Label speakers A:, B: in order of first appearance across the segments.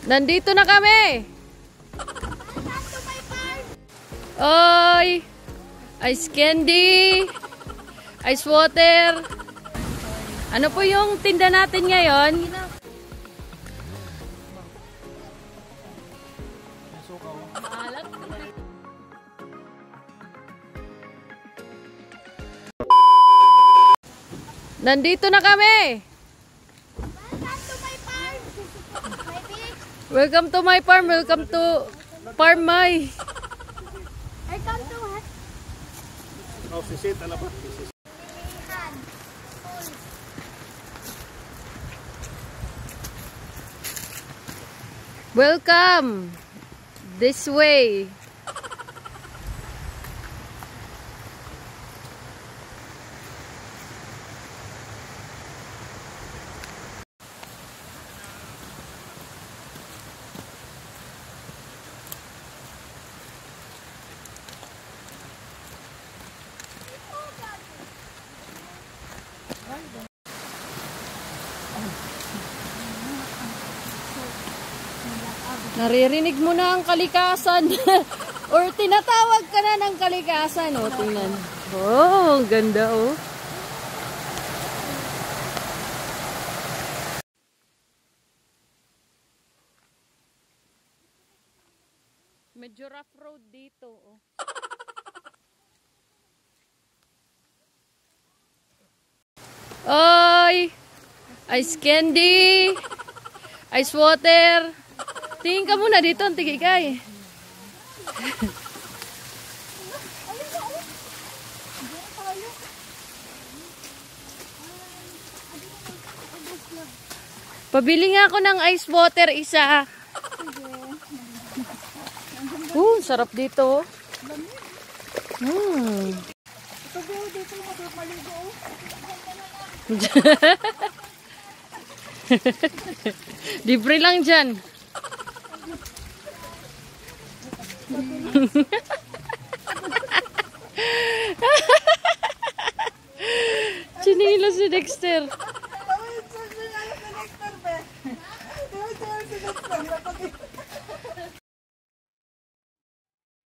A: Nandito na kami! Oy! Ice candy! Ice water! Ano po yung tinda natin ngayon? Nandito na kami! Welcome to my farm! Welcome to Farm May!
B: Welcome to what?
C: Oh, sisit, ano ba?
A: Welcome! This way! Naririnig mo na ang kalikasan or tinatawag ka na ng kalikasan. O, tingnan. Oh, ang ganda oh. Medyo rough road dito oh. Oy! Ice candy! Ice water! Tingin ka muna dito, ang tigikay. Pabili nga ako ng ice water isa. Sarap dito. Libre lang dyan. Chinilo si Dexter.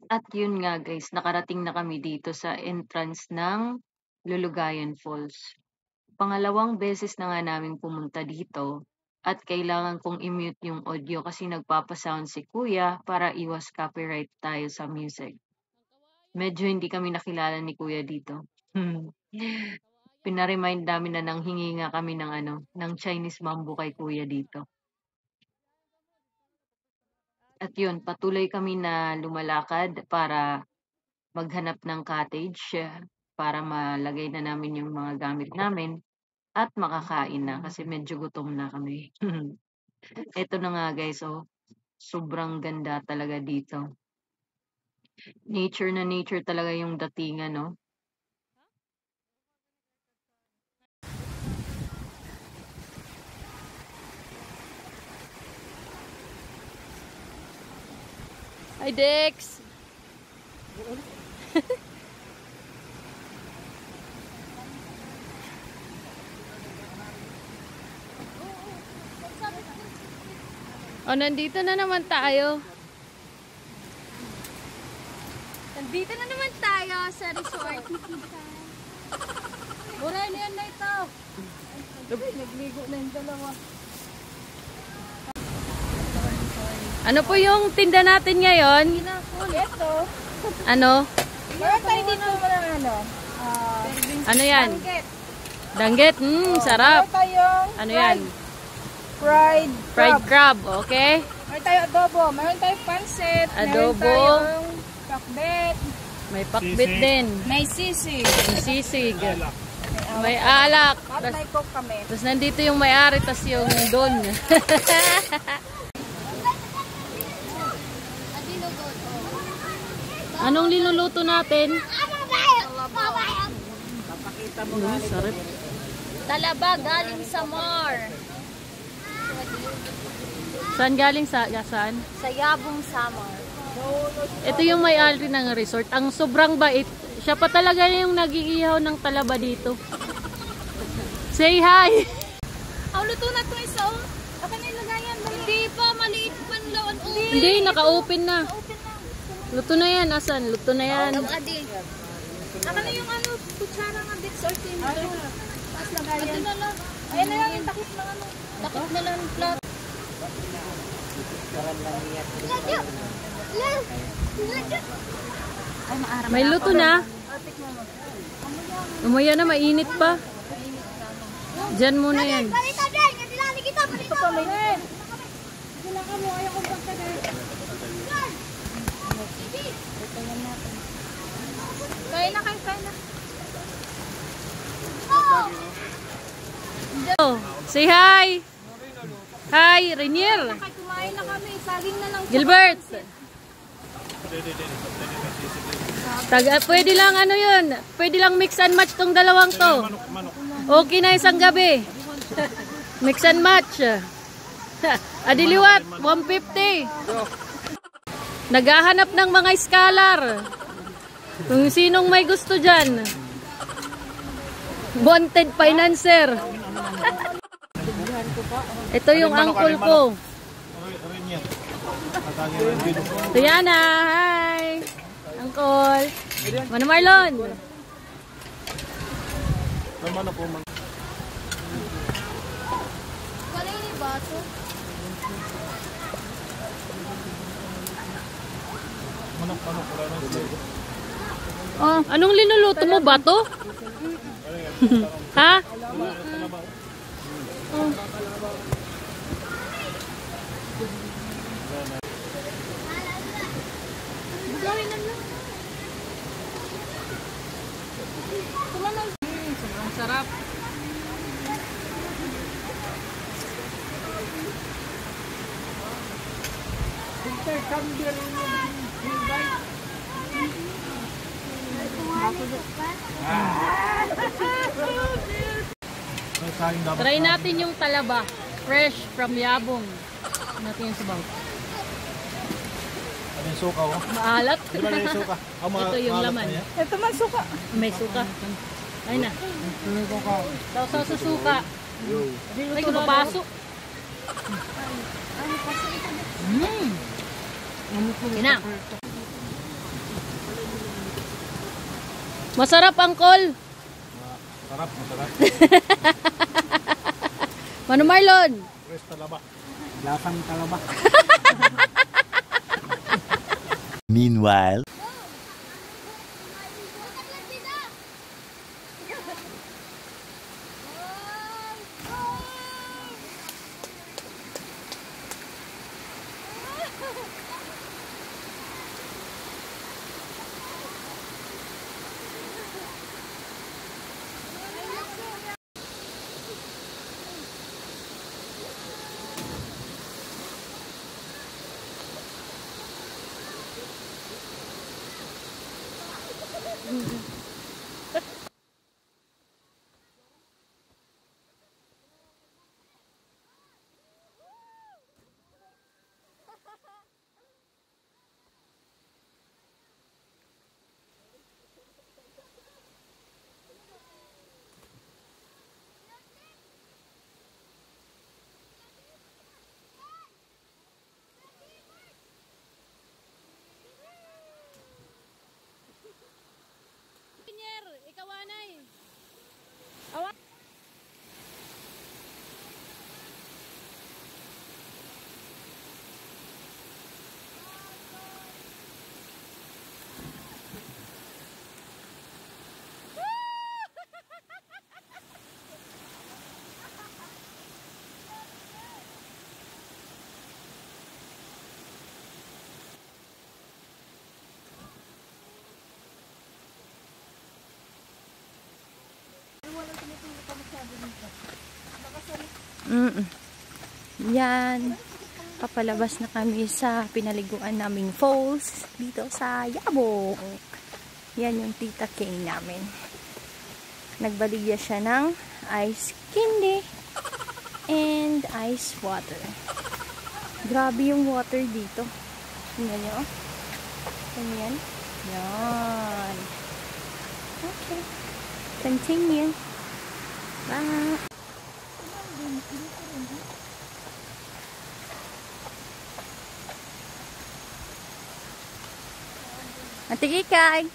A: At yun nga guys, nakarating na kami dito sa entrance ng Lulugayan Falls. Pangalawang beses na nga namin pumunta dito. At kailangan kong i-mute yung audio kasi nagpapasound si Kuya para iwas copyright tayo sa music. Medyo hindi kami nakilala ni Kuya dito. Pinaremind namin na nang hingi nga kami ng Chinese bamboo kay Kuya dito. At yun, patuloy kami na lumalakad para maghanap ng cottage para malagay na namin yung mga gamit namin. At makakain na kasi medyo gutom na kami. Ito na nga guys, oh. Sobrang ganda talaga dito. Nature na nature talaga yung datingan, no? Hi, Dex! O, nandito na naman tayo.
B: Nandito na naman tayo sa resort.
A: Buray na yan na ito.
B: Nagligo na yung dalawa.
A: Ano po yung tinda natin ngayon?
B: Ito.
A: Ano?
B: Meron tayo dito
A: Ano yan?
B: Danggit.
A: Danggit? Sarap.
B: Meron tayong
A: Ano yan?
B: fried
A: Crab. Okay?
B: Meron tayong adobo. Meron tayong pancit.
A: Adobo.
B: Meron tayong pakbet.
A: May pakbit din.
B: May sisig.
A: May sisig. May alak.
B: At may coke kami.
A: Tapos nandito yung may-ari, tas yung don. Anong linuluto natin?
B: Papakita mo
A: Sarap.
B: Talaba galing sa Mar.
A: Saan galing? Saan?
B: Sa Yabong Samar.
A: Ito yung may-ari ng resort. Ang sobrang bait. Siya pa talaga yung nag-iihaw ng talaba dito. Say hi!
B: Ang luto na ito isa. Akin na ilagayan. Hindi pa, maliit pa ang laon.
D: Hindi, naka-open na. Luto na yan, asan? Luto na yan.
B: Adi. Akin na yung ano, kutsara nga bits or tinder. Tapos lagayan. Ito na lang. Ayan na lang yung takip ng ano. Takip na lang plat.
D: May luto na. Umaya na, mainit pa. Diyan muna yan.
B: Palita din! Nagilali kita! Palita! Sila ka mo, ayaw kong pagkagay. Kaya na kayo, kaya na.
D: Oh, say hi. Hi, Rainier.
B: Kaya kumain na kami, saging na lang.
D: Gilbert. Pwede lang ano yun. Pwede lang mix and match tong dalawang to. Okay na isang gabi. Mix and match. Adiliwat, 150. Naghahanap ng mga scholar. Kung sinong may gusto dyan. Wanted financer. Ito yung uncle ko. Tiana, hi. Uncle. Mano Marlon.
B: Wala yung baso.
D: Oh, anong linuluto mo? Bato? Ha? Oh.
B: Gawin na lang. Kumanan.
D: Sobrang sarap. Try natin yung talaba. Fresh from Yabong. Natin yung sabaw.
C: Ano yung suka, oh?
D: Maalat.
C: Di ba yung suka?
D: Ito yung laman.
B: Ito man suka.
D: May suka. Ay na. Sausaw sa suka. Ay, kumapasok. Yan na. Masarap, Uncle.
C: Sarap, masarap.
D: Mano Marlon.
C: Fresh talaba. Lasang talaba.
E: Meanwhile, yan. Papalabas na kami sa pinaliguan naming falls dito sa Yabong. Yan yung tita Kay namin. Nagbaligya siya ng ice candy and ice water. Grabe yung water dito. Tingnan nyo. Ganyan. Yan. Okay. Continue. Bye. Ate Kikay.